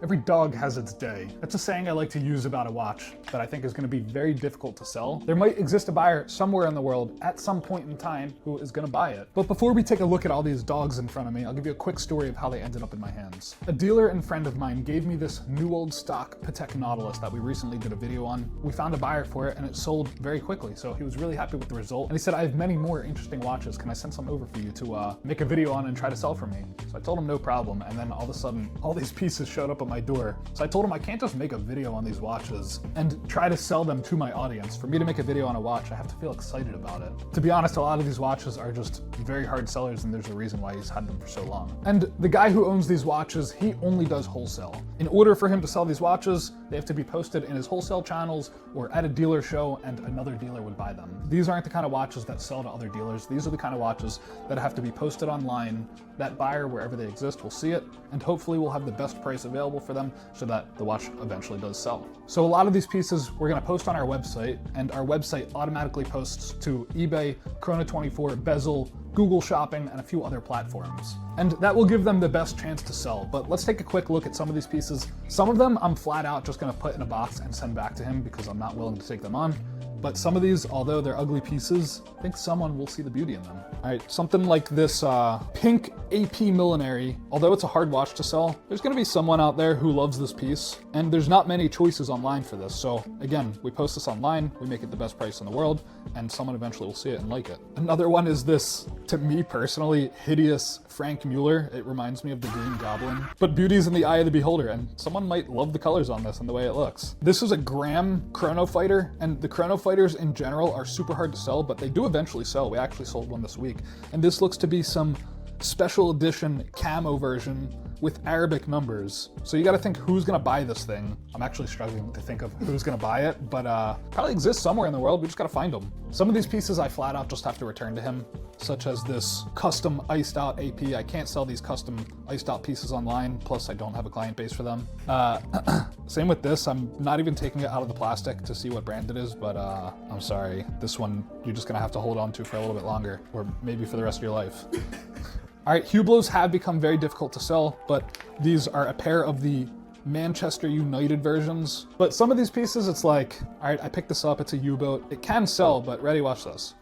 Every dog has its day. That's a saying I like to use about a watch that I think is going to be very difficult to sell. There might exist a buyer somewhere in the world at some point in time who is going to buy it. But before we take a look at all these dogs in front of me, I'll give you a quick story of how they ended up in my hands. A dealer and friend of mine gave me this new old stock Patek Nautilus that we recently did a video on. We found a buyer for it and it sold very quickly, so he was really happy with the result. And he said, I have many more interesting watches. Can I send some over for you to make a video on and try to sell for me? So I told him no problem, and then all of a sudden, all these pieces showed up at my door. So I told him I can't just make a video on these watches and try to sell them to my audience. For me to make a video on a watch, I have to feel excited about it. To be honest, a lot of these watches are just very hard sellers, and there's a reason why he's had them for so long. And the guy who owns these watches, he only does wholesale. In order for him to sell these watches, they have to be posted in his wholesale channels or at a dealer show, and another dealer would buy them. These aren't the kind of watches that sell to other dealers. These are the kind of watches that have to be posted online. That buyer, wherever they exist, will see it, and hopefully we'll have the best price available for them so that the watch eventually does sell. So a lot of these pieces we're going to post on our website, and our website automatically posts to eBay, Chrono24, Bezel, Google Shopping, and a few other platforms. And that will give them the best chance to sell. But let's take a quick look at some of these pieces. Some of them I'm flat out just going to put in a box and send back to him because I'm not willing to take them on. But some of these, although they're ugly pieces, I think someone will see the beauty in them. All right, something like this pink AP Millenary, although it's a hard watch to sell, there's gonna be someone out there who loves this piece, and there's not many choices online for this. So again, we post this online, we make it the best price in the world, and someone eventually will see it and like it. Another one is this, to me personally, hideous Frank Mueller. It reminds me of the Green Goblin, but beauty's in the eye of the beholder, and someone might love the colors on this and the way it looks. This is a Graham Chrono Fighter, and the Chrono Fighters in general are super hard to sell, but they do eventually sell. We actually sold one this week, and this looks to be some special edition camo version with Arabic numbers. So you got to think who's going to buy this thing. I'm actually struggling to think of who's going to buy it, but probably exists somewhere in the world. We just got to find them. Some of these pieces I flat out just have to return to him, such as this custom iced out AP. I can't sell these custom iced out pieces online, plus I don't have a client base for them. Same with this. I'm not even taking it out of the plastic to see what brand it is, but I'm sorry. This one you're just gonna have to hold on to for a little bit longer, or maybe for the rest of your life. All right, Hublots have become very difficult to sell, but these are a pair of the Manchester United versions. But some of these pieces, it's like, all right, I picked this up, it's a U-boat. It can sell, but ready, watch this.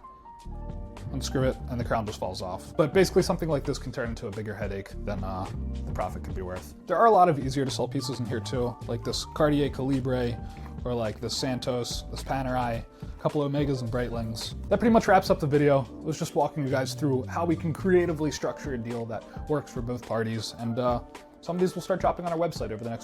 Unscrew it, and the crown just falls off. But basically something like this can turn into a bigger headache than the profit could be worth. There are a lot of easier to sell pieces in here too, like this Cartier Calibre, or like this Santos, this Panerai, a couple of Omegas and Breitlings. That pretty much wraps up the video. I was just walking you guys through how we can creatively structure a deal that works for both parties, and some of these will start dropping on our website over the next few